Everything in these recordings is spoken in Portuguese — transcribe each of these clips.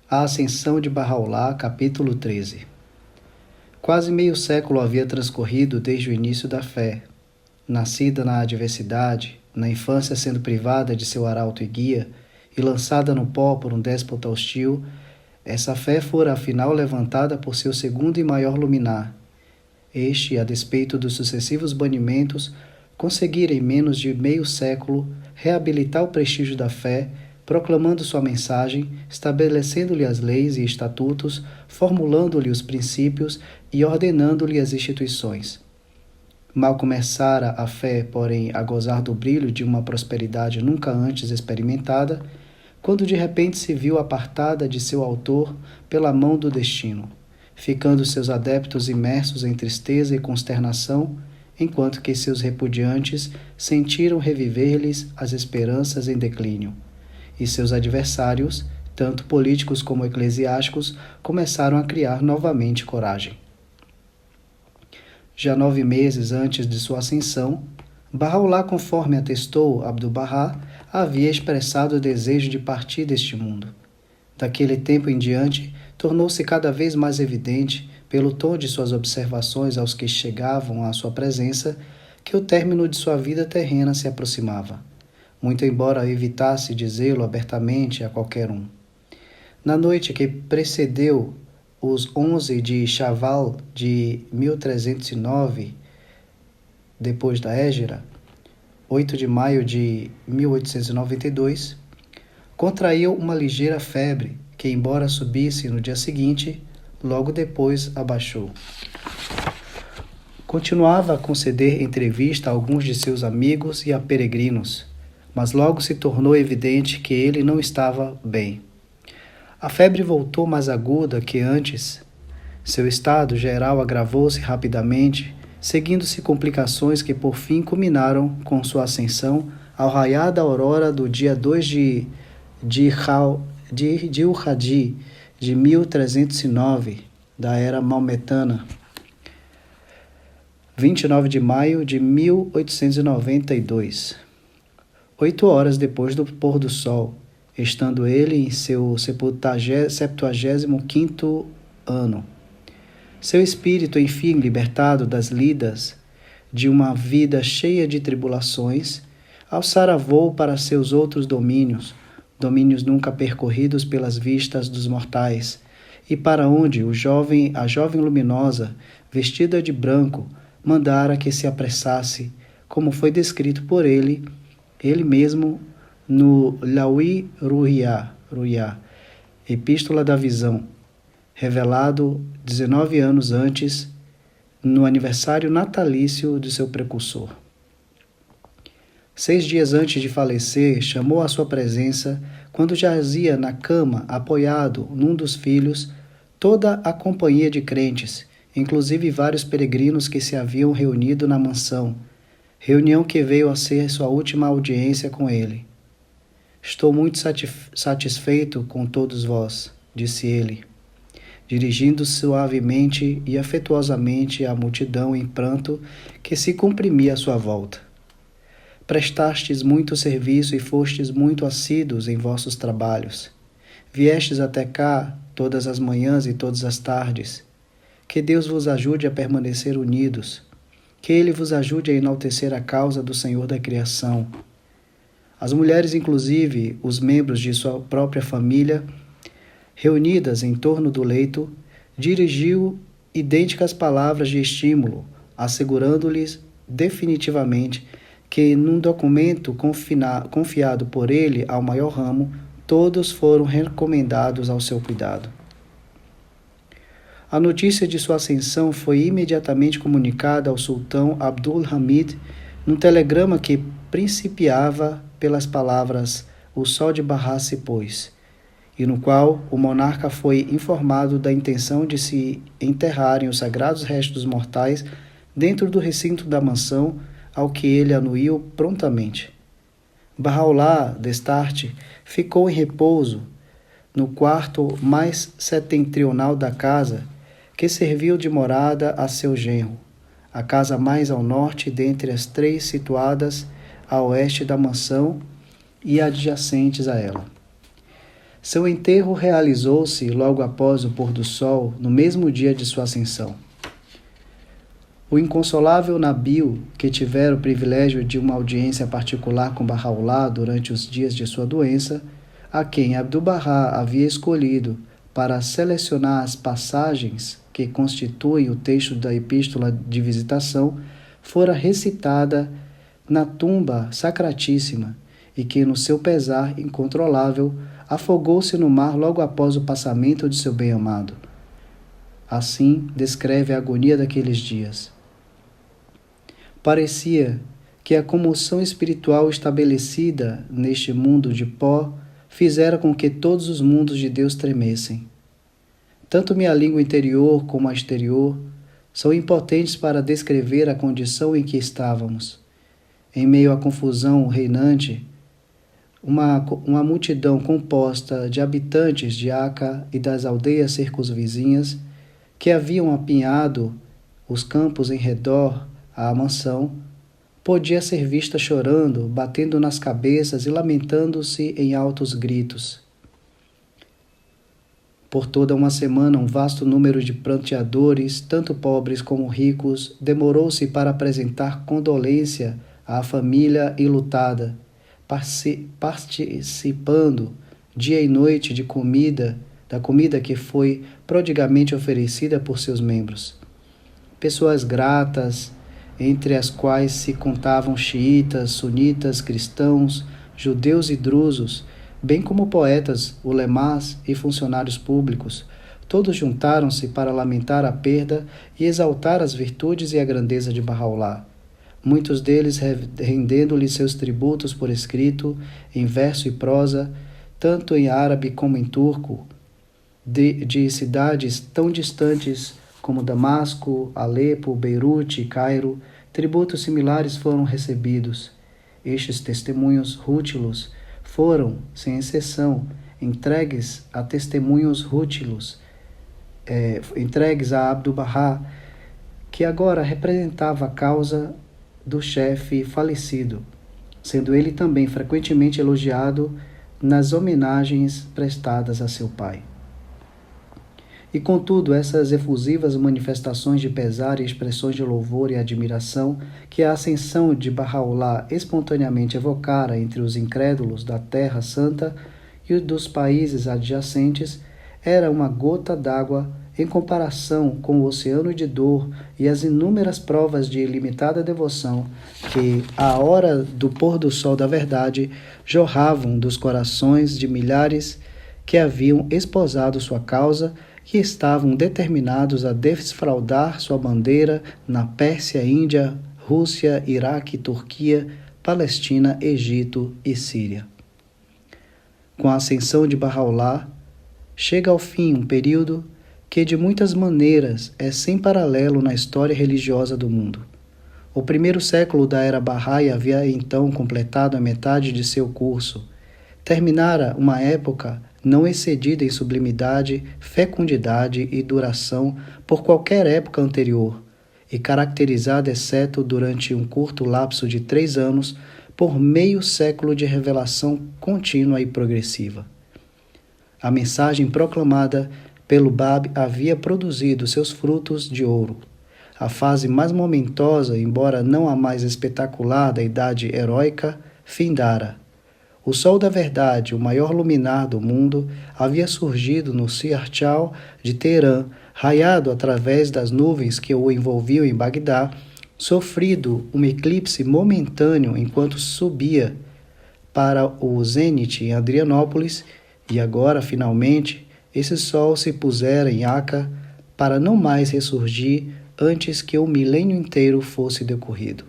A Ascensão de Bahá'u'lláh, capítulo 13. Quase meio século havia transcorrido desde o início da fé. Nascida na adversidade, na infância sendo privada de seu arauto e guia, e lançada no pó por um déspota hostil, essa fé fora afinal levantada por seu segundo e maior luminar. Este, a despeito dos sucessivos banimentos, conseguira em menos de meio século reabilitar o prestígio da fé, proclamando sua mensagem, estabelecendo-lhe as leis e estatutos, formulando-lhe os princípios e ordenando-lhe as instituições. Mal começara a fé, porém, a gozar do brilho de uma prosperidade nunca antes experimentada, quando de repente se viu apartada de seu autor pela mão do destino, ficando seus adeptos imersos em tristeza e consternação, enquanto que seus repudiantes sentiram reviver-lhes as esperanças em declínio. E seus adversários, tanto políticos como eclesiásticos, começaram a criar novamente coragem. Já 9 meses antes de sua ascensão, Bahá'u'lláh, conforme atestou Abdu'l-Bahá, havia expressado o desejo de partir deste mundo. Daquele tempo em diante, tornou-se cada vez mais evidente, pelo tom de suas observações aos que chegavam à sua presença, que o término de sua vida terrena se aproximava, muito embora evitasse dizê-lo abertamente a qualquer um. Na noite que precedeu os 11 de Shaval de 1309, depois da Hégira, 8 de maio de 1892, contraiu uma ligeira febre que, embora subisse no dia seguinte, logo depois abaixou. Continuava a conceder entrevista a alguns de seus amigos e a peregrinos, mas logo se tornou evidente que ele não estava bem. A febre voltou mais aguda que antes. Seu estado geral agravou-se rapidamente, seguindo-se complicações que por fim culminaram com sua ascensão ao raiar da aurora do dia 2 de Dhul-Hajj de 1309, da era maometana, 29 de maio de 1892. 8 horas depois do pôr do sol, estando ele em seu 75º ano. Seu espírito, enfim, libertado das lidas de uma vida cheia de tribulações, alçara voo para seus outros domínios nunca percorridos pelas vistas dos mortais, e para onde a jovem luminosa, vestida de branco, mandara que se apressasse, como foi descrito por ele mesmo no Lawi Ru'ya, Epístola da Visão, revelado 19 anos antes, no aniversário natalício de seu precursor. 6 dias antes de falecer, chamou à sua presença, quando jazia na cama, apoiado num dos filhos, toda a companhia de crentes, inclusive vários peregrinos que se haviam reunido na mansão, reunião que veio a ser sua última audiência com ele. Estou muito satisfeito com todos vós, disse ele, dirigindo suavemente e afetuosamente à multidão em pranto que se comprimia à sua volta. Prestastes muito serviço e fostes muito assíduos em vossos trabalhos. Viestes até cá todas as manhãs e todas as tardes. Que Deus vos ajude a permanecer unidos. Que Ele vos ajude a enaltecer a causa do Senhor da criação. As mulheres, inclusive os membros de sua própria família, reunidas em torno do leito, dirigiu idênticas palavras de estímulo, assegurando-lhes definitivamente que, num documento confiado por ele ao maior ramo, todos foram recomendados ao seu cuidado. A notícia de sua ascensão foi imediatamente comunicada ao sultão Abdul-Hamid num telegrama que principiava pelas palavras "O sol de Bahá se pôs", e no qual o monarca foi informado da intenção de se enterrarem os sagrados restos mortais dentro do recinto da mansão, ao que ele anuiu prontamente. Bahá'u'lláh, destarte, ficou em repouso no quarto mais setentrional da casa, que serviu de morada a seu genro, a casa mais ao norte dentre as 3 situadas a oeste da mansão e adjacentes a ela. Seu enterro realizou-se logo após o pôr do sol, no mesmo dia de sua ascensão. O inconsolável Nabil, que tivera o privilégio de uma audiência particular com Bahá'u'lláh durante os dias de sua doença, a quem Abdu'l-Bahá havia escolhido para selecionar as passagens que constituem o texto da Epístola de Visitação, fora recitada na tumba sacratíssima, e que, no seu pesar incontrolável, afogou-se no mar logo após o passamento de seu bem-amado. Assim descreve a agonia daqueles dias. Parecia que a comoção espiritual estabelecida neste mundo de pó fizera com que todos os mundos de Deus tremessem. Tanto minha língua interior como a exterior são impotentes para descrever a condição em que estávamos. Em meio à confusão reinante, uma multidão composta de habitantes de Aca e das aldeias circunvizinhas, que haviam apinhado os campos em redor à mansão, podia ser vista chorando, batendo nas cabeças e lamentando-se em altos gritos. Por toda uma semana, um vasto número de pranteadores, tanto pobres como ricos, demorou-se para apresentar condolência à família enlutada, participando dia e noite da comida que foi prodigamente oferecida por seus membros. Pessoas gratas, entre as quais se contavam xiitas, sunitas, cristãos, judeus e drusos, bem como poetas, ulemás e funcionários públicos, todos juntaram-se para lamentar a perda e exaltar as virtudes e a grandeza de Bahá'u'lláh. Muitos deles rendendo-lhe seus tributos por escrito, em verso e prosa, tanto em árabe como em turco, de cidades tão distantes como Damasco, Alepo, Beirute e Cairo, tributos similares foram recebidos. Estes testemunhos rútilos foram, sem exceção, entregues a Abdu'l-Bahá, que agora representava a causa do chefe falecido, sendo ele também frequentemente elogiado nas homenagens prestadas a seu pai. E contudo, essas efusivas manifestações de pesar e expressões de louvor e admiração que a ascensão de Bahá'u'lláh espontaneamente evocara entre os incrédulos da Terra Santa e dos países adjacentes era uma gota d'água em comparação com o oceano de dor e as inúmeras provas de ilimitada devoção que, à hora do pôr do sol da verdade, jorravam dos corações de milhares que haviam esposado sua causa e estavam determinados a desfraldar sua bandeira na Pérsia, Índia, Rússia, Iraque, Turquia, Palestina, Egito e Síria. Com a ascensão de Bahá'u'lláh, chega ao fim um período que de muitas maneiras é sem paralelo na história religiosa do mundo. O primeiro século da era Bahá'í havia então completado a metade de seu curso. Terminara uma época não excedida em sublimidade, fecundidade e duração por qualquer época anterior, e caracterizada, exceto durante um curto lapso de 3 anos, por meio século de revelação contínua e progressiva. A mensagem proclamada pelo Bab havia produzido seus frutos de ouro. A fase mais momentosa, embora não a mais espetacular da idade heróica, findara. O sol da verdade, o maior luminar do mundo, havia surgido no Siarchal de Teherã, raiado através das nuvens que o envolviam em Bagdá, sofrido um eclipse momentâneo enquanto subia para o zênite em Adrianópolis, e agora, finalmente, esse sol se pusera em Aca para não mais ressurgir antes que o milênio inteiro fosse decorrido.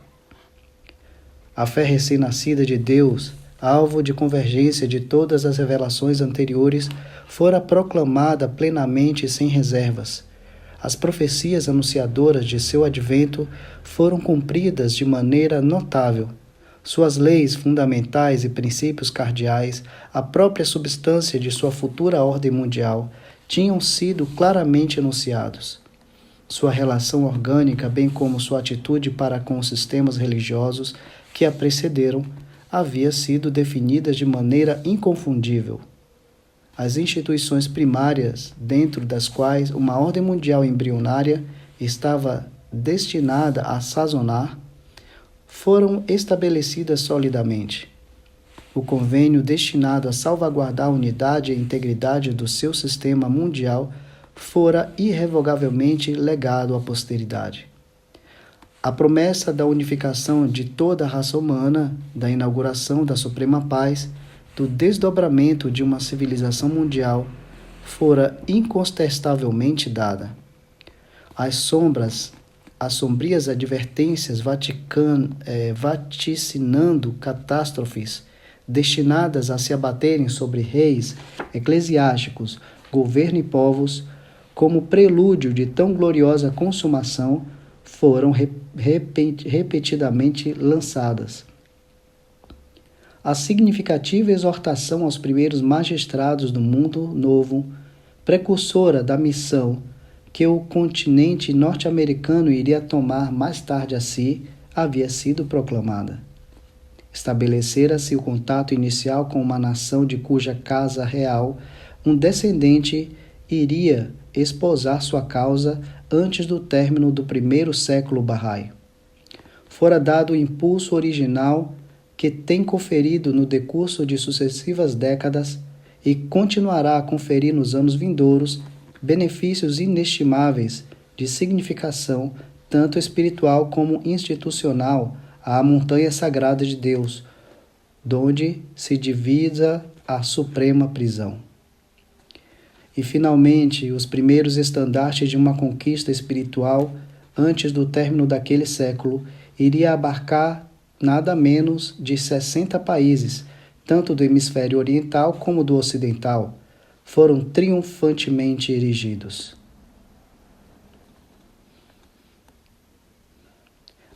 A fé recém-nascida de Deus, alvo de convergência de todas as revelações anteriores, fora proclamada plenamente e sem reservas. As profecias anunciadoras de seu advento foram cumpridas de maneira notável. Suas leis fundamentais e princípios cardeais, a própria substância de sua futura ordem mundial, tinham sido claramente enunciados. Sua relação orgânica, bem como sua atitude para com os sistemas religiosos que a precederam, havia sido definidas de maneira inconfundível. as instituições primárias dentro das quais uma ordem mundial embrionária estava destinada a sazonar, foram estabelecidas solidamente. O convênio destinado a salvaguardar a unidade e a integridade do seu sistema mundial fora irrevogavelmente legado à posteridade. A promessa da unificação de toda a raça humana, da inauguração da suprema paz, do desdobramento de uma civilização mundial, fora incontestavelmente dada. As sombrias advertências vaticinando catástrofes destinadas a se abaterem sobre reis, eclesiásticos, governo e povos, como prelúdio de tão gloriosa consumação, foram repetidamente lançadas. A significativa exortação aos primeiros magistrados do mundo novo, precursora da missão que o continente norte-americano iria tomar mais tarde a si, havia sido proclamada. Estabelecera-se o contato inicial com uma nação de cuja casa real um descendente iria esposar sua causa antes do término do primeiro século Bahá'í. Fora dado o impulso original que tem conferido no decurso de sucessivas décadas e continuará a conferir nos anos vindouros benefícios inestimáveis de significação tanto espiritual como institucional à montanha sagrada de Deus, donde se divisa a suprema prisão. E, finalmente, os primeiros estandartes de uma conquista espiritual, antes do término daquele século, iria abarcar nada menos de 60 países, tanto do hemisfério oriental como do ocidental, foram triunfantemente erigidos.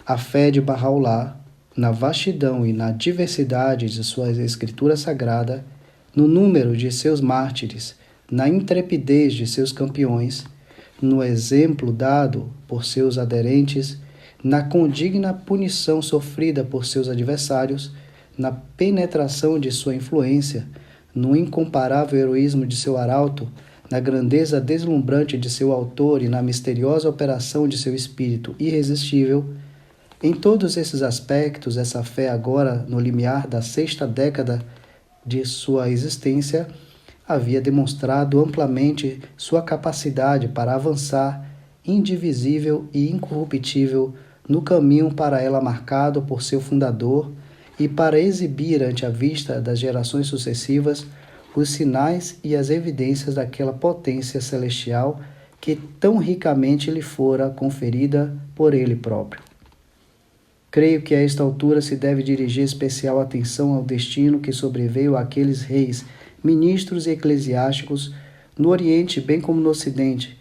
A fé de Bahá'u'lláh, na vastidão e na diversidade de sua escritura sagrada, no número de seus mártires, na intrepidez de seus campeões, no exemplo dado por seus aderentes, na condigna punição sofrida por seus adversários, na penetração de sua influência, no incomparável heroísmo de seu arauto, na grandeza deslumbrante de seu autor e na misteriosa operação de seu espírito irresistível. Em todos esses aspectos, essa fé, agora no limiar da 6ª década de sua existência, havia demonstrado amplamente sua capacidade para avançar, indivisível e incorruptível, no caminho para ela marcado por seu fundador e para exibir ante a vista das gerações sucessivas os sinais e as evidências daquela potência celestial que tão ricamente lhe fora conferida por ele próprio. Creio que a esta altura se deve dirigir especial atenção ao destino que sobreveio àqueles reis, ministros e eclesiásticos no Oriente bem como no Ocidente,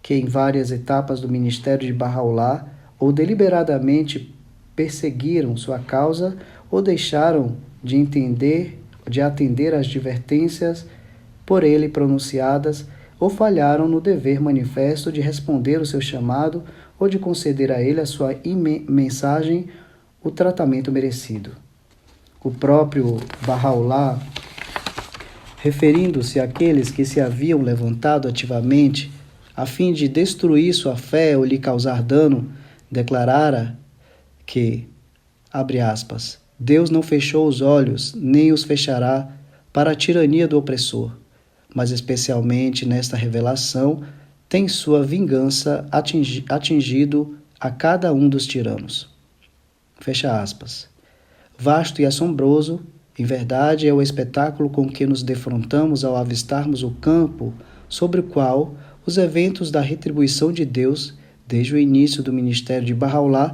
que em várias etapas do ministério de Bahá'u'lláh ou deliberadamente perseguiram sua causa ou deixaram de atender às advertências por ele pronunciadas ou falharam no dever manifesto de responder o seu chamado ou de conceder a ele a sua mensagem o tratamento merecido. O próprio Bahá'u'lláh, referindo-se àqueles que se haviam levantado ativamente a fim de destruir sua fé ou lhe causar dano, declarara que, abre aspas, Deus não fechou os olhos, nem os fechará para a tirania do opressor, mas especialmente nesta revelação tem sua vingança atingido a cada um dos tiranos. Fecha aspas. Vasto e assombroso, em verdade, é o espetáculo com que nos defrontamos ao avistarmos o campo sobre o qual os eventos da retribuição de Deus, desde o início do ministério de Bahá'u'lláh,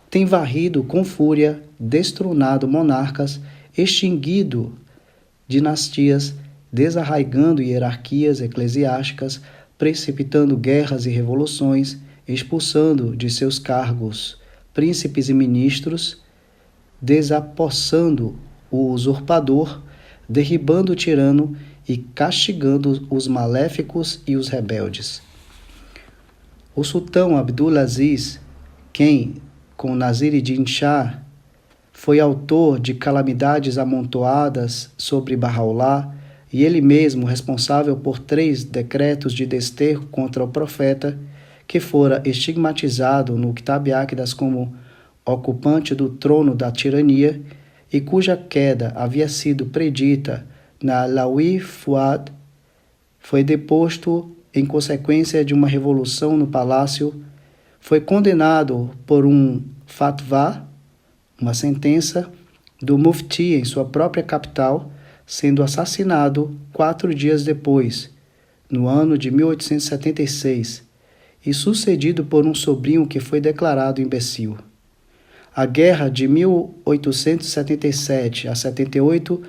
têm varrido com fúria, destronado monarcas, extinguido dinastias, desarraigando hierarquias eclesiásticas, precipitando guerras e revoluções, expulsando de seus cargos príncipes e ministros, desapossando o usurpador, derribando o tirano e castigando os maléficos e os rebeldes. O sultão Abdul-Aziz, quem, com Nasir-ed-Din Shah, foi autor de calamidades amontoadas sobre Bahá'u'lláh e ele mesmo responsável por 3 decretos de desterro contra o profeta, que fora estigmatizado no Kitab Aqdas como ocupante do trono da tirania e cuja queda havia sido predita na Lawi Fuad, foi deposto em consequência de uma revolução no palácio, foi condenado por um fatwa, uma sentença, do mufti em sua própria capital, sendo assassinado 4 dias depois, no ano de 1876, e sucedido por um sobrinho que foi declarado imbecil. A guerra de 1877 a 78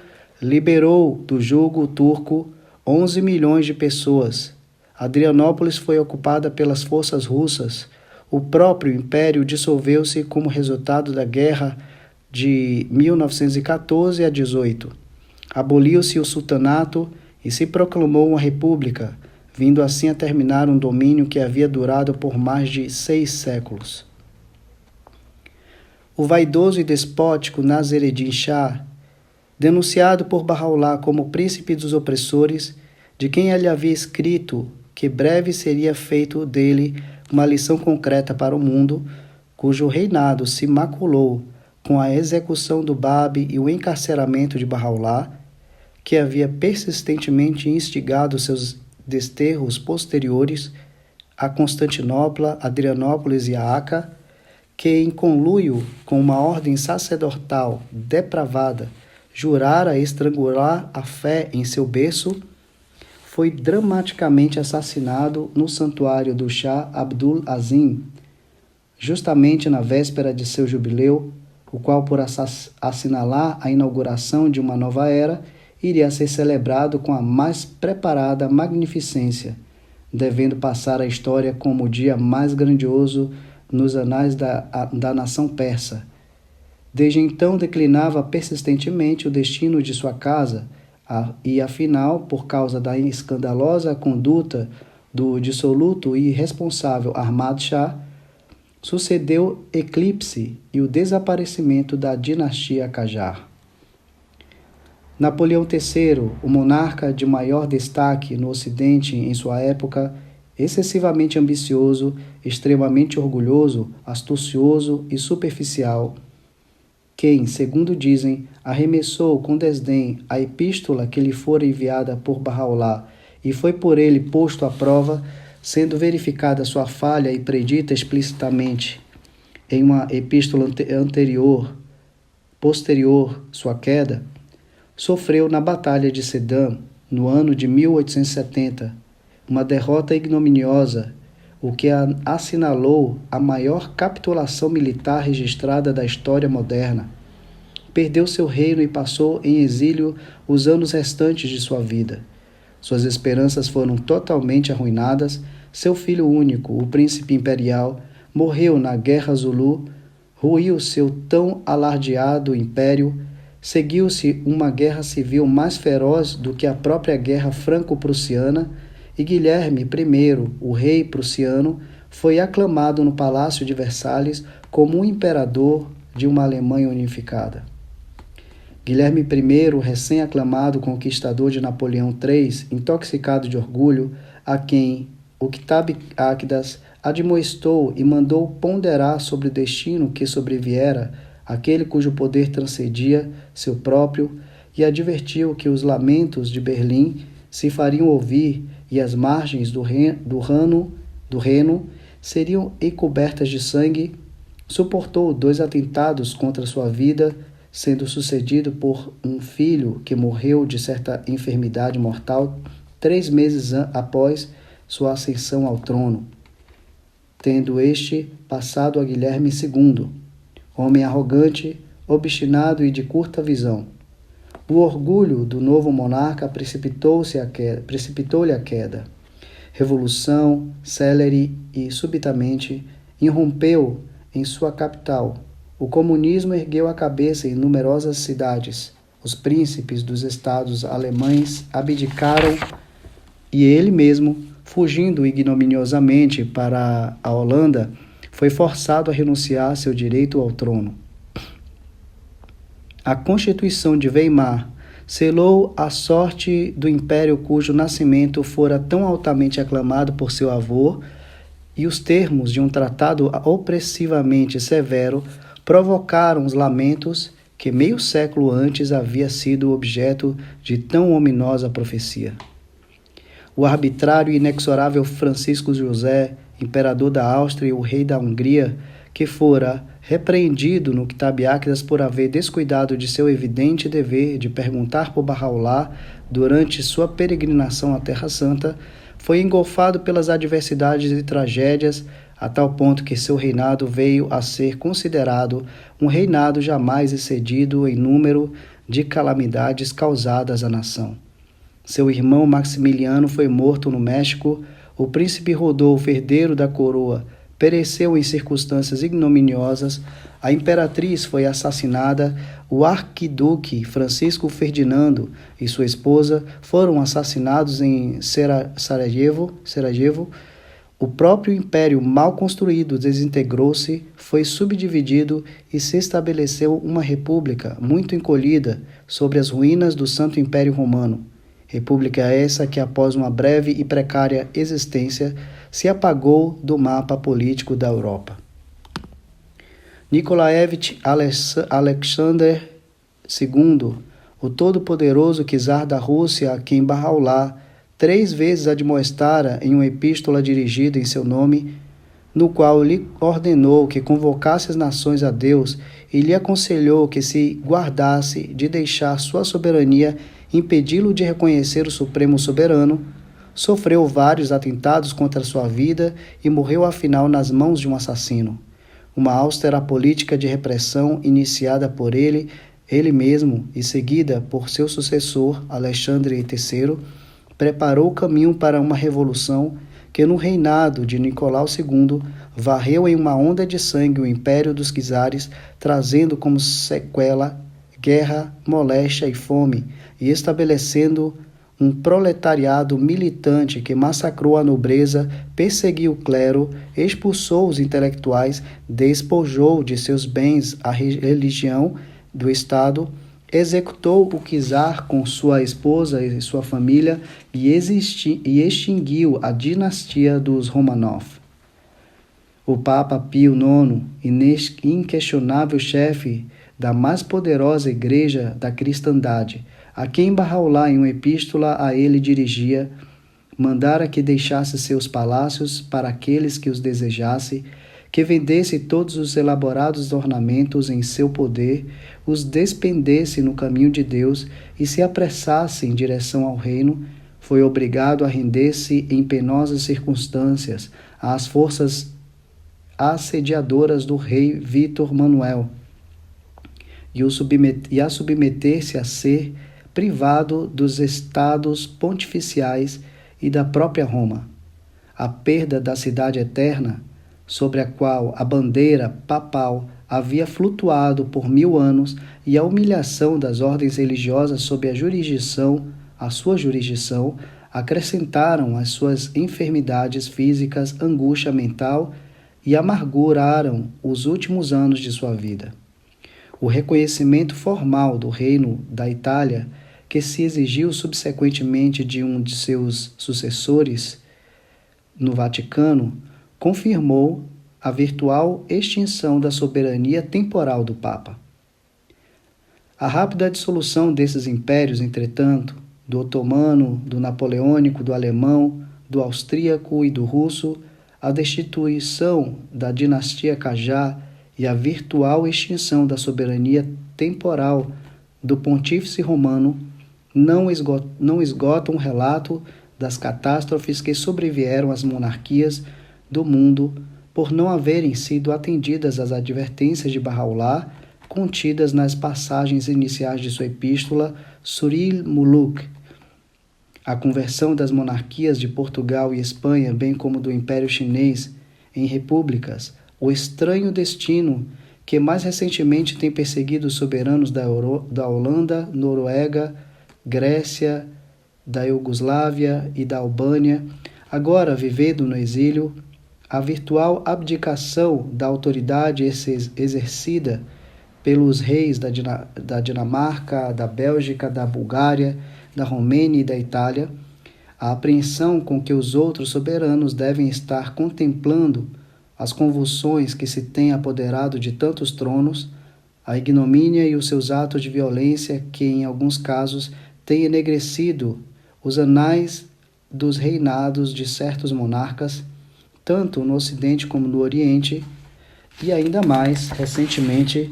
liberou do jugo turco 11 milhões de pessoas. Adrianópolis foi ocupada pelas forças russas. O próprio império dissolveu-se como resultado da guerra de 1914 a 18. Aboliu-se o sultanato e se proclamou uma república, vindo assim a terminar um domínio que havia durado por mais de 6 séculos. O vaidoso e despótico Nasreddin Shah, denunciado por Bahá'u'lláh como príncipe dos opressores, de quem ele havia escrito que breve seria feito dele uma lição concreta para o mundo, cujo reinado se maculou com a execução do Bab e o encarceramento de Bahá'u'lláh, que havia persistentemente instigado seus desterros posteriores a Constantinopla, Adrianópolis e a Aca, que, em conluio com uma ordem sacerdotal depravada, jurara estrangular a fé em seu berço, foi dramaticamente assassinado no santuário do Shah Abdul Azim, justamente na véspera de seu jubileu, o qual, por assinalar a inauguração de uma nova era, iria ser celebrado com a mais preparada magnificência, devendo passar à história como o dia mais grandioso nos anais da nação persa. Desde então declinava persistentemente o destino de sua casa e, afinal, por causa da escandalosa conduta do dissoluto e irresponsável Ahmad Shah, sucedeu eclipse e o desaparecimento da dinastia Qajar. Napoleão III, o monarca de maior destaque no Ocidente em sua época, excessivamente ambicioso, extremamente orgulhoso, astucioso e superficial, quem, segundo dizem, arremessou com desdém a epístola que lhe fora enviada por Bahá'u'lláh e foi por ele posto à prova, sendo verificada sua falha e predita explicitamente em uma epístola posterior sua queda, sofreu na Batalha de Sedan, no ano de 1870, uma derrota ignominiosa, o que assinalou a maior capitulação militar registrada da história moderna. Perdeu seu reino e passou em exílio os anos restantes de sua vida. Suas esperanças foram totalmente arruinadas. Seu filho único, o príncipe imperial, morreu na Guerra Zulu, ruiu seu tão alardeado império. Seguiu-se uma guerra civil mais feroz do que a própria guerra franco-prussiana, e Guilherme I, o rei prussiano, foi aclamado no Palácio de Versalhes como o imperador de uma Alemanha unificada. Guilherme I, recém-aclamado conquistador de Napoleão III, intoxicado de orgulho, a quem o Kitab Aqdas admoestou e mandou ponderar sobre o destino que sobreviera aquele cujo poder transcendia seu próprio, e advertiu que os lamentos de Berlim se fariam ouvir e as margens do Reno seriam encobertas de sangue, suportou 2 atentados contra sua vida, sendo sucedido por um filho que morreu de certa enfermidade mortal 3 meses após sua ascensão ao trono, tendo este passado a Guilherme II, homem arrogante, obstinado e de curta visão. O orgulho do novo monarca precipitou-lhe a queda. Revolução, célere e subitamente, irrompeu em sua capital. O comunismo ergueu a cabeça em numerosas cidades. Os príncipes dos estados alemães abdicaram e ele mesmo, fugindo ignominiosamente para a Holanda, foi forçado a renunciar seu direito ao trono. A Constituição de Weimar, selou a sorte do império cujo nascimento fora tão altamente aclamado por seu avô, e os termos de um tratado opressivamente severo provocaram os lamentos que meio século antes havia sido objeto de tão ominosa profecia. O arbitrário e inexorável Francisco José, imperador da Áustria e o rei da Hungria, que fora repreendido no Quitabiactas por haver descuidado de seu evidente dever de perguntar por Bahá'u'lláh durante sua peregrinação à Terra Santa, foi engolfado pelas adversidades e tragédias, a tal ponto que seu reinado veio a ser considerado um reinado jamais excedido em número de calamidades causadas à nação. Seu irmão Maximiliano foi morto no México, o príncipe Rodolfo, herdeiro da coroa, pereceu em circunstâncias ignominiosas, a imperatriz foi assassinada, o arquiduque Francisco Ferdinando e sua esposa foram assassinados em Sarajevo. O próprio império mal construído desintegrou-se, foi subdividido e se estabeleceu uma república muito encolhida sobre as ruínas do Santo Império Romano. República essa que, após uma breve e precária existência, se apagou do mapa político da Europa. Nikolaevich Alexander II, o todo-poderoso czar da Rússia, a quem Bahá'u'lláh 3 vezes admoestara em uma epístola dirigida em seu nome, no qual lhe ordenou que convocasse as nações a Deus e lhe aconselhou que se guardasse de deixar sua soberania impedi-lo de reconhecer o Supremo Soberano, sofreu vários atentados contra sua vida e morreu afinal nas mãos de um assassino. Uma austera política de repressão iniciada por ele mesmo e seguida por seu sucessor, Alexandre III, preparou o caminho para uma revolução que no reinado de Nicolau II varreu em uma onda de sangue o império dos czares, trazendo como sequela guerra, moléstia e fome, e estabelecendo um proletariado militante que massacrou a nobreza, perseguiu o clero, expulsou os intelectuais, despojou de seus bens a religião do Estado, executou o czar com sua esposa e sua família e extinguiu a dinastia dos Romanov. O Papa Pio IX, inquestionável chefe da mais poderosa igreja da cristandade, a quem Bahá'u'lláh, em uma epístola a ele dirigia, mandara que deixasse seus palácios para aqueles que os desejasse, que vendesse todos os elaborados ornamentos em seu poder, os despendesse no caminho de Deus e se apressasse em direção ao reino, foi obrigado a render-se em penosas circunstâncias às forças assediadoras do rei Vítor Manuel e a submeter-se a ser privado dos estados pontificiais e da própria Roma. A perda da cidade eterna, sobre a qual a bandeira papal havia flutuado por 1000 anos, e a humilhação das ordens religiosas sob a sua jurisdição, acrescentaram às suas enfermidades físicas angústia mental e amarguraram os últimos anos de sua vida. O reconhecimento formal do reino da Itália, que se exigiu subsequentemente de um de seus sucessores no Vaticano, confirmou a virtual extinção da soberania temporal do Papa. A rápida dissolução desses impérios, entretanto, do otomano, do napoleônico, do alemão, do austríaco e do russo, a destituição da dinastia Qajar e a virtual extinção da soberania temporal do pontífice romano não esgotam o relato das catástrofes que sobrevieram às monarquias do mundo por não haverem sido atendidas às advertências de Bahá'u'lláh contidas nas passagens iniciais de sua epístola Suril Muluk. A conversão das monarquias de Portugal e Espanha, bem como do Império Chinês, em repúblicas, o estranho destino que mais recentemente tem perseguido os soberanos da Holanda, Noruega, Grécia, da Iugoslávia e da Albânia, agora vivendo no exílio, a virtual abdicação da autoridade exercida pelos reis da Dinamarca, da Bélgica, da Bulgária, da Romênia e da Itália, a apreensão com que os outros soberanos devem estar contemplando as convulsões que se têm apoderado de tantos tronos, a ignomínia e os seus atos de violência que, em alguns casos, têm enegrecido os anais dos reinados de certos monarcas, tanto no Ocidente como no Oriente, e ainda mais, recentemente,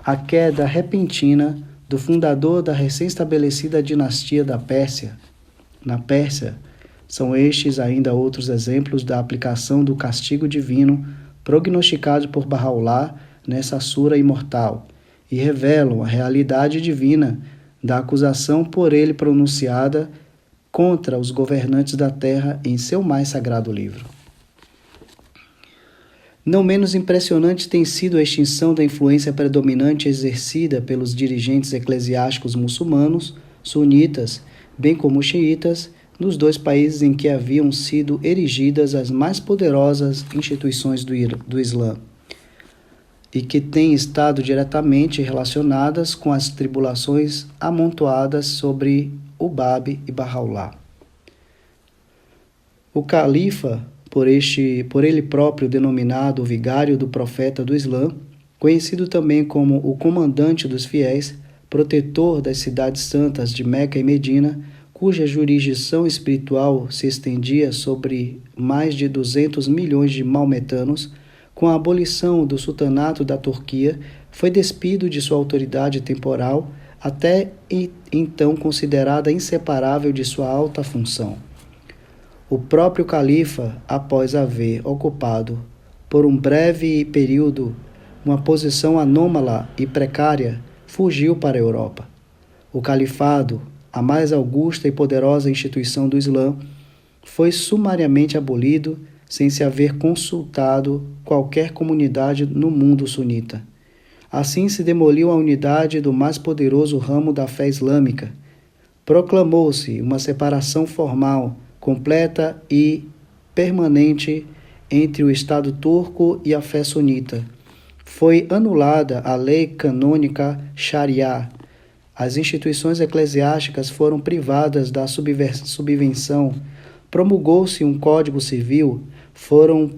a queda repentina do fundador da recém-estabelecida dinastia da Pérsia. Na Pérsia, são estes ainda outros exemplos da aplicação do castigo divino prognosticado por Bahá'u'lláh nessa sura imortal, e revelam a realidade divina da acusação por ele pronunciada contra os governantes da terra em seu mais sagrado livro. Não menos impressionante tem sido a extinção da influência predominante exercida pelos dirigentes eclesiásticos muçulmanos, sunitas, bem como xiitas, nos dois países em que haviam sido erigidas as mais poderosas instituições do Islã, e que têm estado diretamente relacionadas com as tribulações amontoadas sobre o Báb e Bahá'u'lláh. O califa, por ele próprio denominado o vigário do profeta do Islã, conhecido também como o comandante dos fiéis, protetor das cidades santas de Meca e Medina, cuja jurisdição espiritual se estendia sobre mais de 200 milhões de maometanos, com a abolição do sultanato da Turquia, foi despido de sua autoridade temporal, até então considerada inseparável de sua alta função. O próprio califa, após haver ocupado, por um breve período, uma posição anômala e precária, fugiu para a Europa. O califado, a mais augusta e poderosa instituição do Islã, foi sumariamente abolido, sem se haver consultado qualquer comunidade no mundo sunita. Assim se demoliu a unidade do mais poderoso ramo da fé islâmica. Proclamou-se uma separação formal, completa e permanente entre o Estado turco e a fé sunita. Foi anulada a lei canônica Sharia. As instituições eclesiásticas foram privadas da subvenção. Promulgou-se um código civil. Foram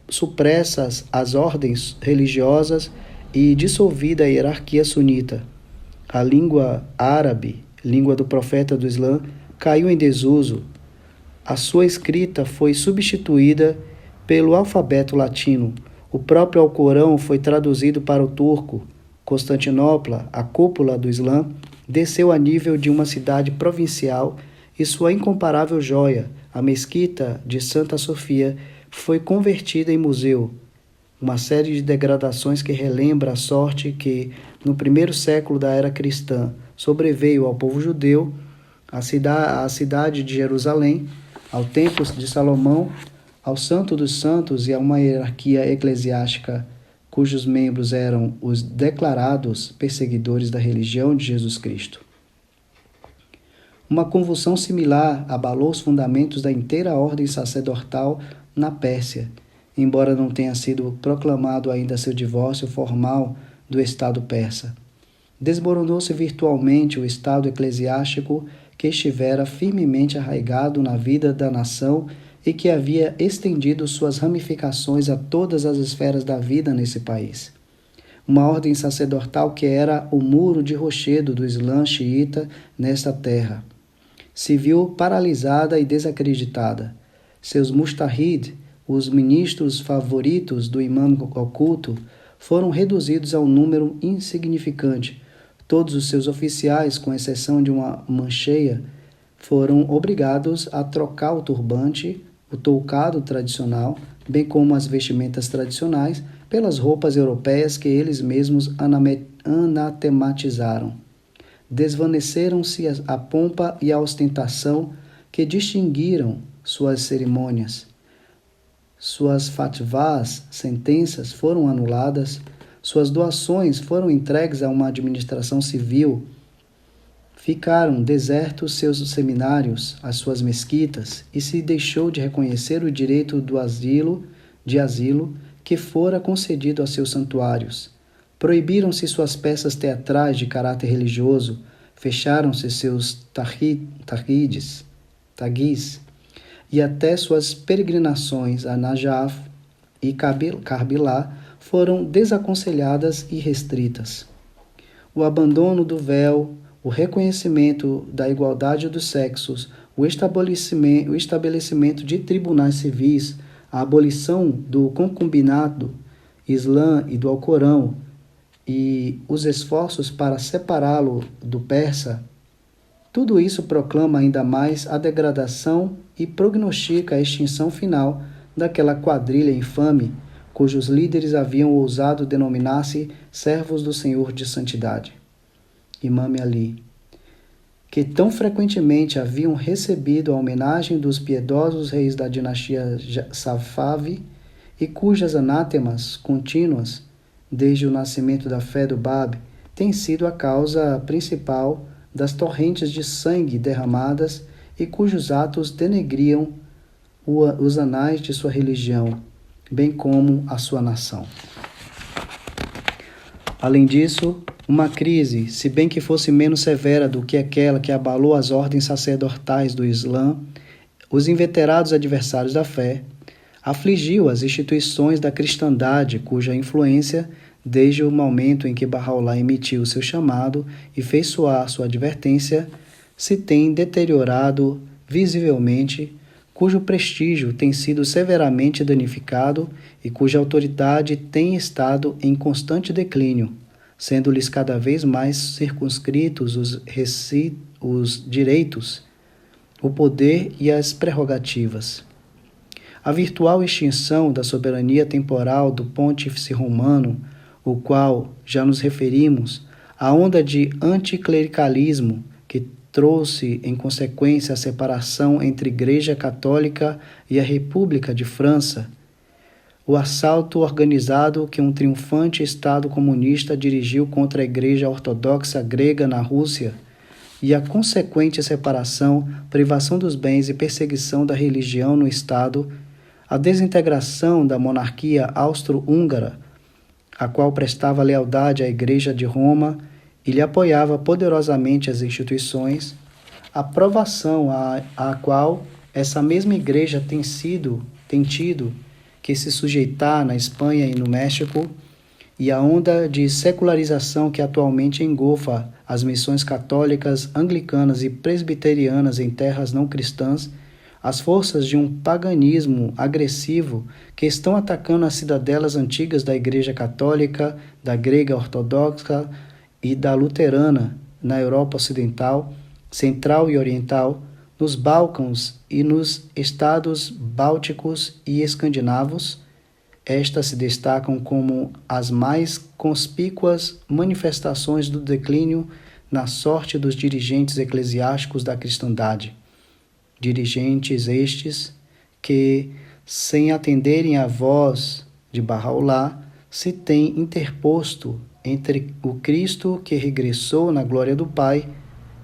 supressas as ordens religiosas e dissolvida a hierarquia sunita. A língua árabe, língua do profeta do Islã, caiu em desuso. A sua escrita foi substituída pelo alfabeto latino. O próprio Alcorão foi traduzido para o turco. Constantinopla, a cúpula do Islã, desceu a nível de uma cidade provincial e sua incomparável joia, a mesquita de Santa Sofia, foi convertida em museu. Uma série de degradações que relembra a sorte que, no primeiro século da era cristã, sobreveio ao povo judeu, à cidade de Jerusalém, ao templo de Salomão, ao Santo dos Santos e a uma hierarquia eclesiástica cujos membros eram os declarados perseguidores da religião de Jesus Cristo. Uma convulsão similar abalou os fundamentos da inteira ordem sacerdotal na Pérsia, embora não tenha sido proclamado ainda seu divórcio formal do Estado persa. Desmoronou-se virtualmente o Estado eclesiástico que estivera firmemente arraigado na vida da nação e que havia estendido suas ramificações a todas as esferas da vida nesse país. Uma ordem sacerdotal que era o muro de rochedo do Islã xiita nesta terra. Se viu paralisada e desacreditada. Seus mustahid, os ministros favoritos do imã oculto, foram reduzidos a um número insignificante. Todos os seus oficiais, com exceção de uma mancheia, foram obrigados a trocar o turbante, o toucado tradicional, bem como as vestimentas tradicionais, pelas roupas europeias que eles mesmos anatematizaram. Desvaneceram-se a pompa e a ostentação que distinguiram suas cerimônias. Suas fatvás, sentenças, foram anuladas, suas doações foram entregues a uma administração civil. Ficaram desertos seus seminários, as suas mesquitas, e se deixou de reconhecer o direito de asilo que fora concedido a seus santuários. Proibiram-se suas peças teatrais de caráter religioso, fecharam-se seus taguis, e até suas peregrinações a Najaf e Karbila foram desaconselhadas e restritas. O abandono do véu, o reconhecimento da igualdade dos sexos, o estabelecimento de tribunais civis, a abolição do concubinato islã e do Alcorão e os esforços para separá-lo do persa, tudo isso proclama ainda mais a degradação e prognostica a extinção final daquela quadrilha infame cujos líderes haviam ousado denominar-se servos do Senhor de Santidade, Imam Ali, que tão frequentemente haviam recebido a homenagem dos piedosos reis da dinastia Safavi e cujas anátemas contínuas, desde o nascimento da fé do Bab, têm sido a causa principal das torrentes de sangue derramadas e cujos atos denegriam os anais de sua religião, bem como a sua nação. Além disso, uma crise, se bem que fosse menos severa do que aquela que abalou as ordens sacerdotais do Islã, os inveterados adversários da fé, afligiu as instituições da cristandade, cuja influência, desde o momento em que Bahá'u'lláh emitiu seu chamado e fez soar sua advertência, se tem deteriorado visivelmente, cujo prestígio tem sido severamente danificado e cuja autoridade tem estado em constante declínio, sendo-lhes cada vez mais circunscritos os direitos, o poder e as prerrogativas. A virtual extinção da soberania temporal do pontífice romano, o qual já nos referimos, a onda de anticlericalismo que trouxe em consequência a separação entre a Igreja Católica e a República de França, o assalto organizado que um triunfante Estado comunista dirigiu contra a Igreja Ortodoxa grega na Rússia e a consequente separação, privação dos bens e perseguição da religião no Estado, a desintegração da monarquia austro-húngara, a qual prestava lealdade à Igreja de Roma e lhe apoiava poderosamente as instituições, a provação à qual essa mesma Igreja tem tido que se sujeitar na Espanha e no México, e a onda de secularização que atualmente engolfa as missões católicas, anglicanas e presbiterianas em terras não cristãs, as forças de um paganismo agressivo que estão atacando as cidadelas antigas da Igreja Católica, da Grega Ortodoxa e da Luterana na Europa Ocidental, Central e Oriental, nos Balcãs e nos estados bálticos e escandinavos. Estas se destacam como as mais conspícuas manifestações do declínio na sorte dos dirigentes eclesiásticos da cristandade. Dirigentes estes que, sem atenderem à voz de Bahá'u'lláh, se têm interposto entre o Cristo que regressou na glória do Pai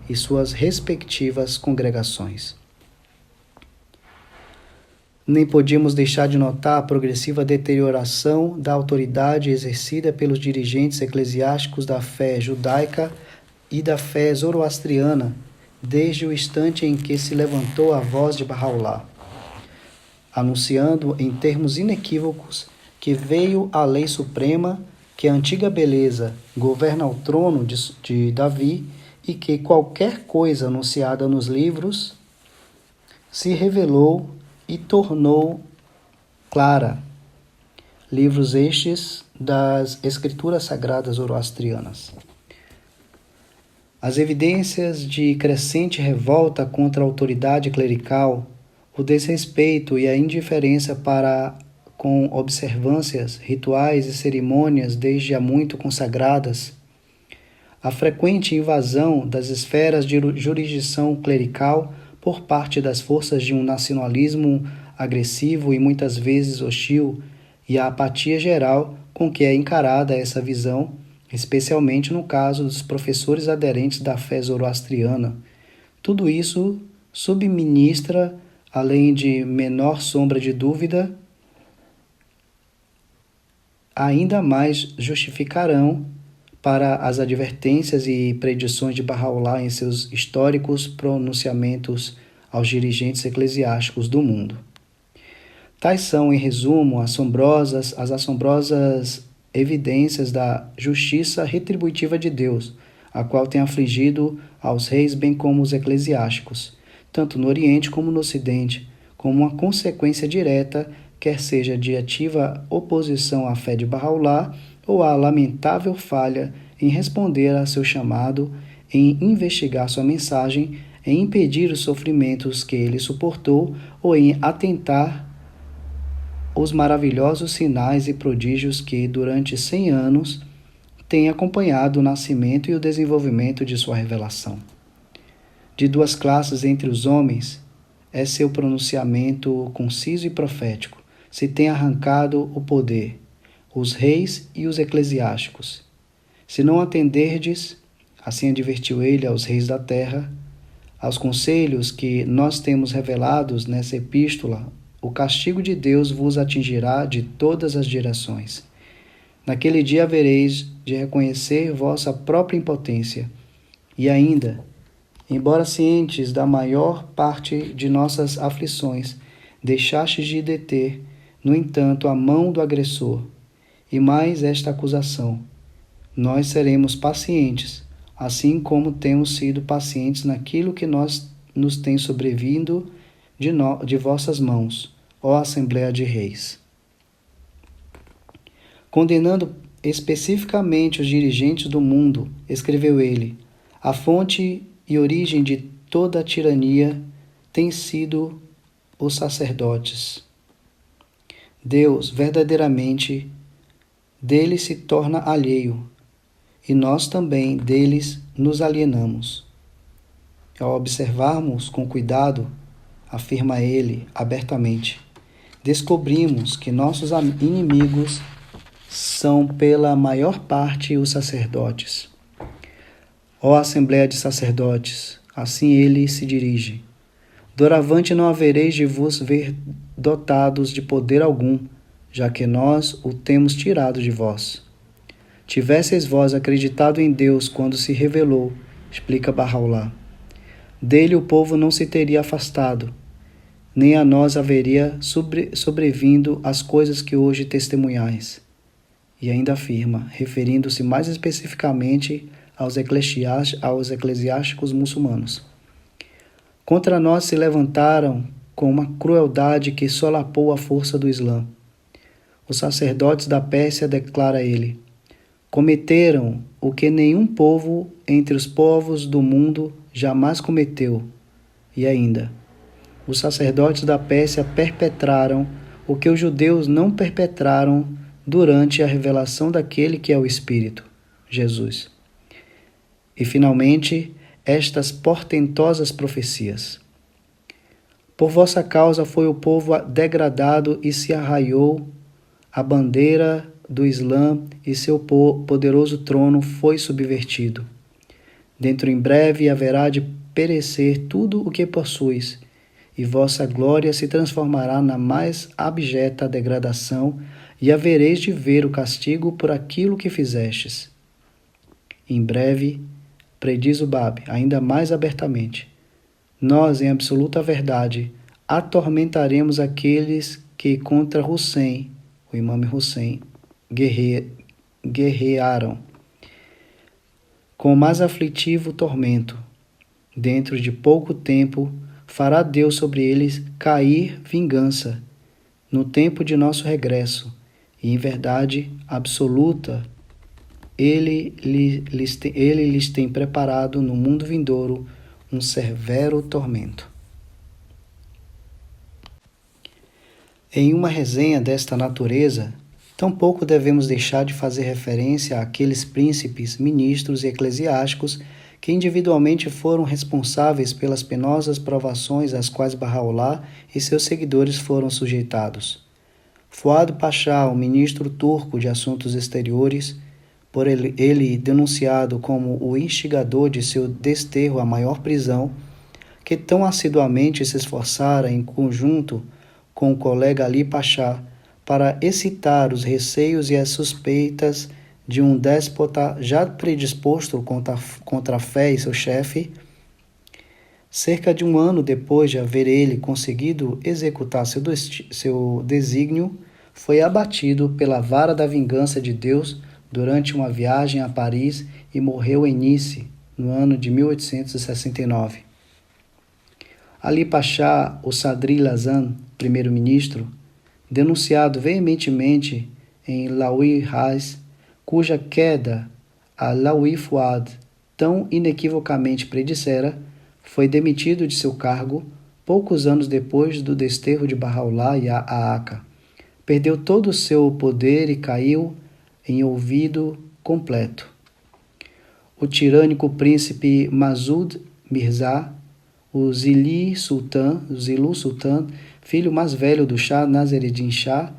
e suas respectivas congregações. Nem podíamos deixar de notar a progressiva deterioração da autoridade exercida pelos dirigentes eclesiásticos da fé judaica e da fé zoroastriana, desde o instante em que se levantou a voz de Bahá'u'lláh, anunciando em termos inequívocos que veio a lei suprema, que a antiga beleza governa o trono de Davi e que qualquer coisa anunciada nos livros se revelou e tornou clara. Livros estes das Escrituras Sagradas Zoroastrianas. As evidências de crescente revolta contra a autoridade clerical, o desrespeito e a indiferença para com observâncias, rituais e cerimônias desde há muito consagradas, a frequente invasão das esferas de jurisdição clerical por parte das forças de um nacionalismo agressivo e muitas vezes hostil, e a apatia geral com que é encarada essa visão, especialmente no caso dos professores aderentes da fé zoroastriana. Tudo isso subministra, além de menor sombra de dúvida, ainda mais justificarão para as advertências e predições de Bahá'u'lláh em seus históricos pronunciamentos aos dirigentes eclesiásticos do mundo. Tais são, em resumo, as assombrosas evidências da justiça retributiva de Deus, a qual tem afligido aos reis bem como os eclesiásticos, tanto no Oriente como no Ocidente, como uma consequência direta, quer seja de ativa oposição à fé de Bahá'u'lláh ou à lamentável falha em responder a seu chamado, em investigar sua mensagem, em impedir os sofrimentos que ele suportou ou em atentar os maravilhosos sinais e prodígios que, durante 100 anos, têm acompanhado o nascimento e o desenvolvimento de sua revelação. De duas classes entre os homens, é seu pronunciamento conciso e profético, se tem arrancado o poder, os reis e os eclesiásticos. Se não atenderdes, assim advertiu ele aos reis da terra, aos conselhos que nós temos revelados nessa epístola, o castigo de Deus vos atingirá de todas as direções. Naquele dia havereis de reconhecer vossa própria impotência. E ainda, embora cientes da maior parte de nossas aflições, deixastes de deter, no entanto, a mão do agressor. E mais esta acusação: nós seremos pacientes, assim como temos sido pacientes naquilo que nos tem sobrevindo de vossas mãos, ó Assembleia de Reis. Condenando especificamente os dirigentes do mundo, escreveu ele: a fonte e origem de toda a tirania tem sido os sacerdotes. Deus, verdadeiramente, deles se torna alheio, e nós também deles nos alienamos. Ao observarmos com cuidado, afirma ele abertamente, descobrimos que nossos inimigos são pela maior parte os sacerdotes. Ó Assembleia de Sacerdotes, assim ele se dirige. Doravante não havereis de vos ver dotados de poder algum, já que nós o temos tirado de vós. Tivesseis vós acreditado em Deus quando se revelou, explica Bahá'u'lláh. Dele o povo não se teria afastado, nem a nós haveria sobrevindo as coisas que hoje testemunhais. E ainda afirma, referindo-se mais especificamente aos eclesiásticos muçulmanos. Contra nós se levantaram com uma crueldade que solapou a força do Islã. Os sacerdotes da Pérsia, declara ele, cometeram o que nenhum povo entre os povos do mundo jamais cometeu. E ainda, os sacerdotes da Pérsia perpetraram o que os judeus não perpetraram durante a revelação daquele que é o Espírito, Jesus. E, finalmente, estas portentosas profecias. Por vossa causa foi o povo degradado e se arraiou a bandeira do Islã e seu poderoso trono foi subvertido. Dentro em breve haverá de perecer tudo o que possuis, e vossa glória se transformará na mais abjeta degradação, e havereis de ver o castigo por aquilo que fizestes. Em breve, prediz o Báb, ainda mais abertamente, nós, em absoluta verdade, atormentaremos aqueles que contra Hussein, o imame Hussein, guerrearam com o mais aflitivo tormento. Dentro de pouco tempo, fará Deus sobre eles cair vingança, no tempo de nosso regresso, e em verdade absoluta, Ele lhes tem preparado no mundo vindouro um severo tormento. Em uma resenha desta natureza, tampouco devemos deixar de fazer referência àqueles príncipes, ministros e eclesiásticos que individualmente foram responsáveis pelas penosas provações às quais Bahá'u'lláh e seus seguidores foram sujeitados. Fuad Pasha, o ministro turco de Assuntos Exteriores, por ele denunciado como o instigador de seu desterro à maior prisão, que tão assiduamente se esforçara em conjunto com o colega Ali Pasha para excitar os receios e as suspeitas de um déspota já predisposto contra a fé e seu chefe, cerca de um ano depois de haver ele conseguido executar seu desígnio, foi abatido pela vara da vingança de Deus durante uma viagem a Paris e morreu em Nice, no ano de 1869. Ali Pasha, o Sadri Lazan, primeiro-ministro, denunciado veementemente em Laoui Rais, cuja queda a Laoui Fuad tão inequivocamente predissera, foi demitido de seu cargo poucos anos depois do desterro de Bahá'u'lláh e Aaka. Perdeu todo o seu poder e caiu em olvido completo. O tirânico príncipe Masud Mirza, o Zilu Sultan, filho mais velho do Shah Nassereddin Shah,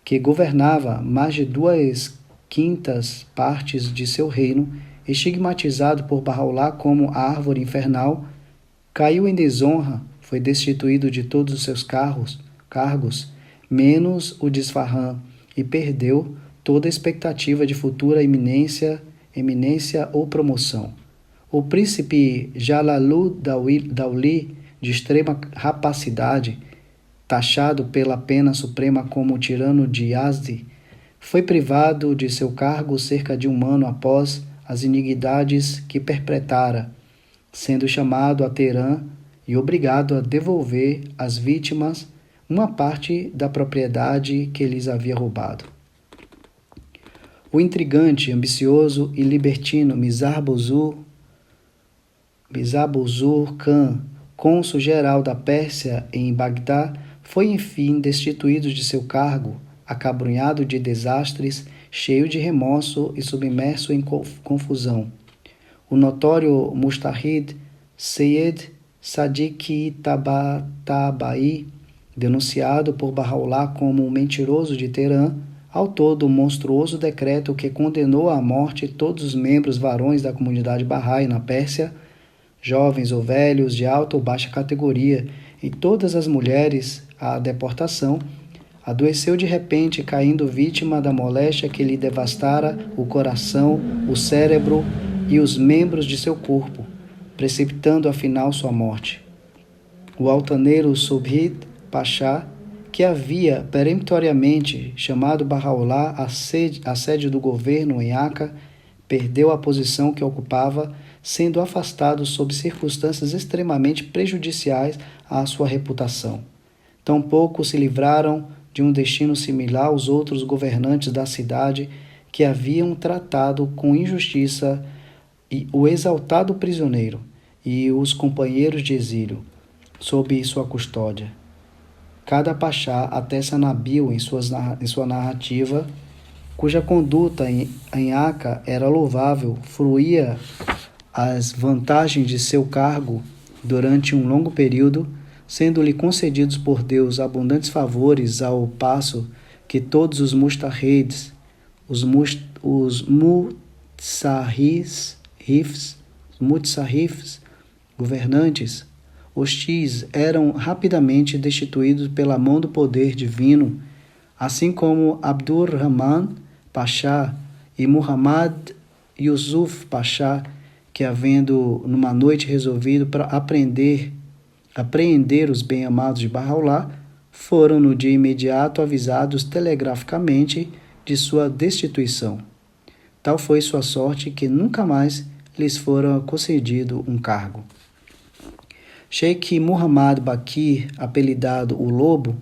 que governava mais de 2/5 partes de seu reino, estigmatizado por Bahá'u'lláh como a árvore infernal, caiu em desonra, foi destituído de todos os seus cargos, menos o de Isfahan, e perdeu toda a expectativa de futura eminência ou promoção. O príncipe Jalal-ud-Dawla, de extrema rapacidade, taxado pela pena suprema como tirano de Yazd, foi privado de seu cargo cerca de um ano após as iniquidades que perpetrara, sendo chamado a Teherã e obrigado a devolver às vítimas uma parte da propriedade que lhes havia roubado. O intrigante, ambicioso e libertino Mizar Bozur Khan, cônsul-geral da Pérsia em Bagdá, foi enfim destituído de seu cargo, acabrunhado de desastres, cheio de remorso e submerso em confusão. O notório Mujtahid Sayyid Sadiq Tabatabai, denunciado por Bahá'u'lláh como um mentiroso de Teherã, autor do monstruoso decreto que condenou à morte todos os membros varões da comunidade Bahá'í na Pérsia, jovens ou velhos, de alta ou baixa categoria, e todas as mulheres à deportação, adoeceu de repente, caindo vítima da moléstia que lhe devastara o coração, o cérebro e os membros de seu corpo, precipitando afinal sua morte. O altaneiro Subhid Pasha, que havia peremptoriamente chamado Bahá'u'lláh à sede do governo em Aca, perdeu a posição que ocupava, sendo afastado sob circunstâncias extremamente prejudiciais à sua reputação. Tampouco se livraram de um destino similar aos outros governantes da cidade que haviam tratado com injustiça o exaltado prisioneiro e os companheiros de exílio, sob sua custódia. Cada pachá atesta Nabil em sua narrativa, cuja conduta em Aca era louvável, fruía as vantagens de seu cargo durante um longo período, sendo-lhe concedidos por Deus abundantes favores, ao passo que todos os mustahids, os mutsahifs, governantes, hostis, eram rapidamente destituídos pela mão do poder divino, assim como Abdur-Rahman Pasha e Muhammad Yusuf Pasha, que, havendo numa noite resolvido para apreender os bem-amados de Bahá'u'lláh, foram no dia imediato avisados telegraficamente de sua destituição. Tal foi sua sorte que nunca mais lhes fora concedido um cargo. Sheikh Muhammad Baqir, apelidado o Lobo,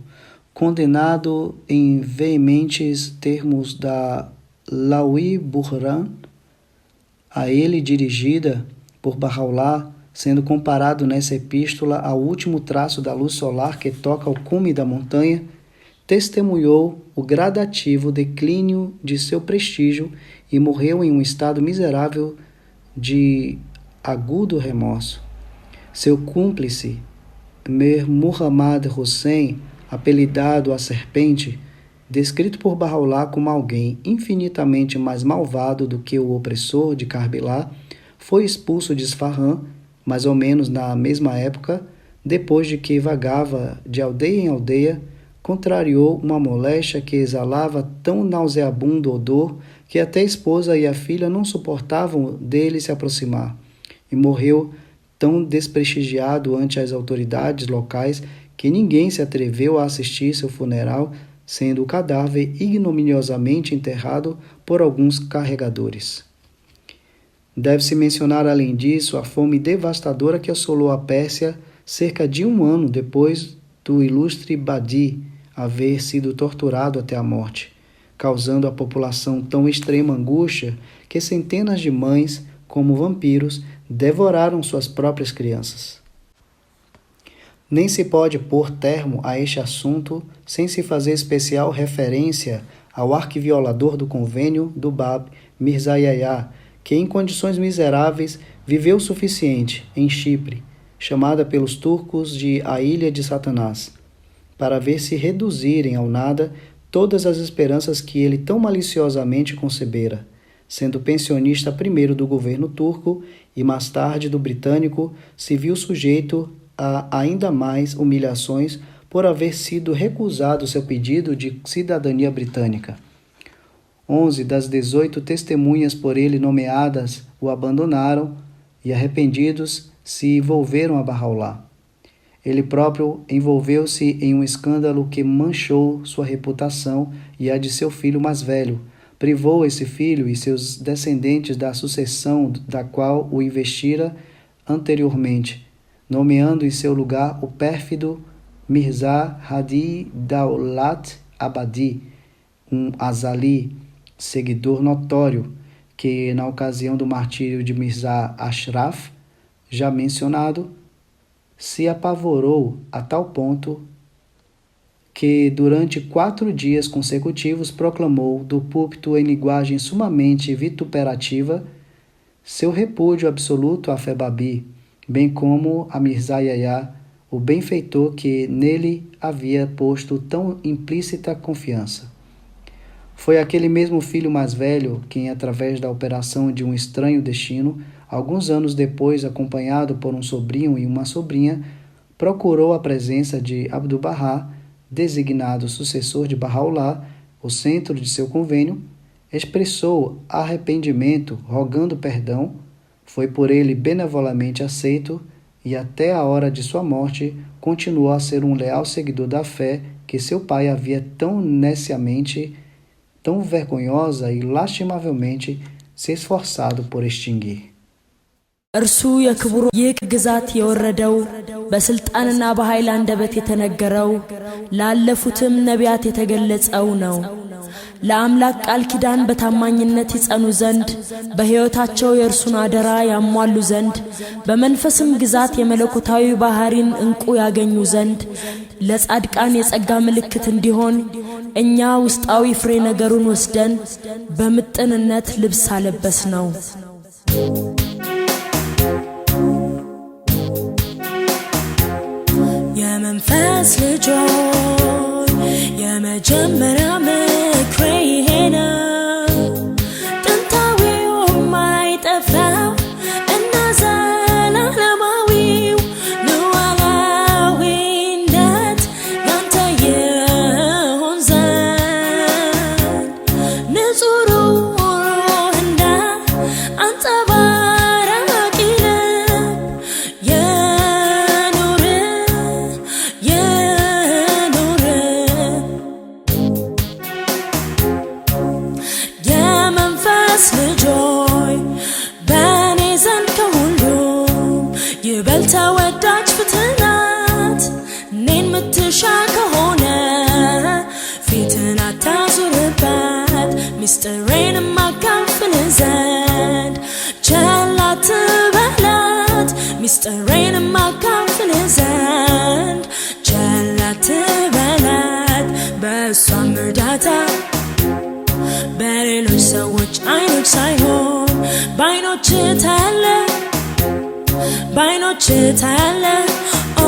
condenado em veementes termos da Laoui Burhan, a ele dirigida por Bahá'u'lláh, sendo comparado nessa epístola ao último traço da luz solar que toca ao cume da montanha, testemunhou o gradativo declínio de seu prestígio e morreu em um estado miserável de agudo remorso. Seu cúmplice, Mir Muhammad Hussein, apelidado a Serpente, descrito por Bahá'u'lláh como alguém infinitamente mais malvado do que o opressor de Karbala, foi expulso de Isfahan, mais ou menos na mesma época, depois de que vagava de aldeia em aldeia, contrariou uma moléstia que exalava tão nauseabundo odor que até a esposa e a filha não suportavam dele se aproximar, e morreu tão desprestigiado ante as autoridades locais que ninguém se atreveu a assistir seu funeral, sendo o cadáver ignominiosamente enterrado por alguns carregadores. Deve-se mencionar, além disso, a fome devastadora que assolou a Pérsia cerca de 1 ano depois do ilustre Badi haver sido torturado até a morte, causando à população tão extrema angústia que centenas de mães, como vampiros, devoraram suas próprias crianças. Nem se pode pôr termo a este assunto sem se fazer especial referência ao arquiviolador do convênio do Bab, Mirza Yahya, que em condições miseráveis viveu o suficiente em Chipre, chamada pelos turcos de a Ilha de Satanás, para ver se reduzirem ao nada todas as esperanças que ele tão maliciosamente concebera, sendo pensionista primeiro do governo turco e mais tarde do britânico, se viu sujeito a ainda mais humilhações por haver sido recusado seu pedido de cidadania britânica. 11 das 18 testemunhas por ele nomeadas o abandonaram e, arrependidos, se volveram a Bahá'u'lláh. Ele próprio envolveu-se em um escândalo que manchou sua reputação e a de seu filho mais velho, privou esse filho e seus descendentes da sucessão da qual o investira anteriormente, nomeando em seu lugar o pérfido Mirza Hadi Daulat Abadi, um Azali, seguidor notório, que na ocasião do martírio de Mirza Ashraf, já mencionado, se apavorou a tal ponto que durante 4 dias consecutivos proclamou do púlpito em linguagem sumamente vituperativa seu repúdio absoluto à fé Babi, bem como a Mirza Yahya, o benfeitor que nele havia posto tão implícita confiança. Foi aquele mesmo filho mais velho quem, através da operação de um estranho destino, alguns anos depois, acompanhado por um sobrinho e uma sobrinha, procurou a presença de Abdu'l-Bahá, designado sucessor de Bahá'u'lláh, o centro de seu convênio, expressou arrependimento, rogando perdão, foi por ele benevolamente aceito e até a hora de sua morte continuou a ser um leal seguidor da fé que seu pai havia tão neciamente, tão vergonhosa e lastimavelmente se esforçado por extinguir. እርሱ የክብሩ ግዛት የወረደው በስልጣንና በኃይል አንደበት የተነገረው ላለፉትም ነቢያት የተገለጸው ነው። ለአምላክ ቃል ኪዳን በታማኝነት ይጸኑ ዘንድ በሕይወታቸው የእርሱን አደራ ያሟሉ ዘንድ በመንፈስም ግዛት የመለኮታዊ ባህሪን እንቁ ያገኙ ዘንድ ለጻድቃን የጸጋ ምልክት እንዲሆን እኛ ውስጣዊ ፍሬ ነገሩን ወስደን በምጥንነት ልብስ አለበስ ነው። የመንፈስ ልጆች የመጀመሪያ ምክሬ ይሄ ነው። ጥንታዊው ማይጠፋው እና ዘላለማዊው ሉዓላዊነት ያንተ ይሆን ዘንድ ንጹሕ ሩህና አንጸባራቂ ልጆይ በኔ ዘንድ ከሁሉ ይበልጥ ተወዳጅ ፍትናት እኔን ምትሻ ከሆነ ፊትን አታዙርባት ሚስጥሬን ማካፍል ዘንድ ቸል አትበላት ሚስጥሬን ማካፍል ዘንድ ቸል አትበላት በእሷም እርዳታ በሌሎች ሰዎች አይኖች ሳይሆን በአይኖች ታያለ በአይኖች ታያለ ኦ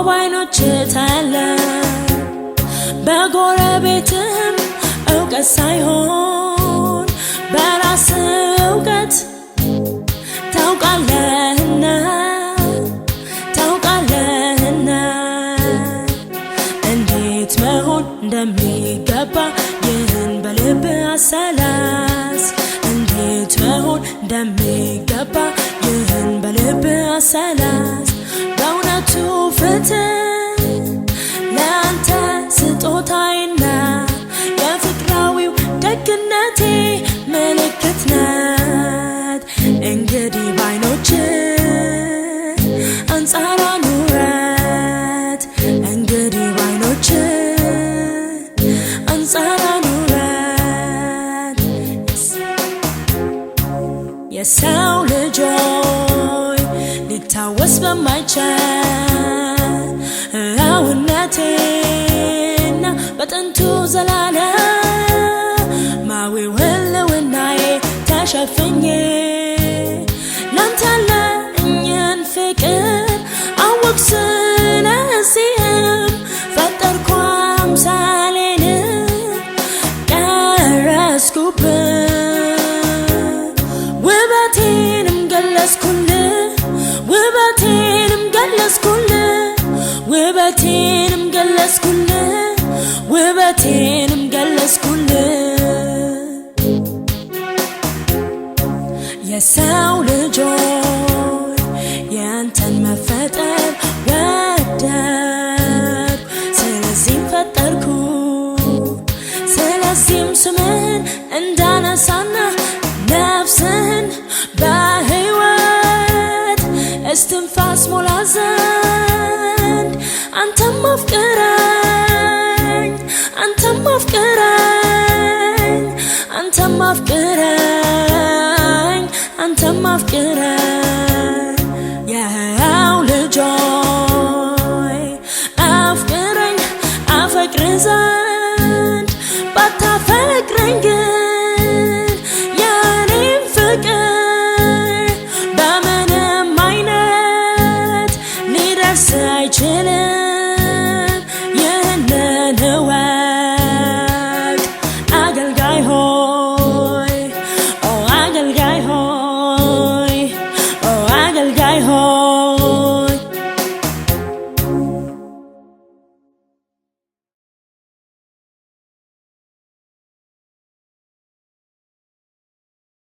በአይኖች ታያለ በጎረቤትም እውቀት ሳይሆን በራስ እውቀት ታውቃለህና እንዴት ትሆን እንደሚገባ ይህን በልብ አሰላስ እንዴት መሆን እንደሚገባ ይህን በልብ አሰላስ በእውነቱ ፍትህ ለአንተ ስጦታዬና የፍቅራዊው ደግነቴ ምልክት ናት እንግዲህ ባይኖች አንጻር ኑረት እንግዲህ ባይኖች አንጻር ኑረት የሰው ልጆይ ሊታወስ በማይቻል ሕያውነቴና በጥንቱ ዘላለማዊው ህልውናዬ ተሸፍኜ ላንተ ያለኝን ፍቅር አወቅ ስለዚህም ፈጠርኩ አምሳሌን ቀረስኩብህ ውበቴንም ገለጽኩልህ ውበቴንም ገለጽኩልህ ውበቴንም ገለጽኩልህ ውበቴንም ገለጽኩልህ የሰው ልጆች ያንተን መፈጠር ወደድ ስለዚህም ፈጠርኩ ስለዚህም ስምህን እንዳነሳና ነፍስህን በሕይወት እስትንፋስ ሞላ ዘንድ አንተም አፍቅረኝ አንተም አፍቅረኝ አንተም አፍቅረኝ አንተም አፍቅረኝ የሕያው ልጆይ አፍቅረኝ አፈቅር ዘንድ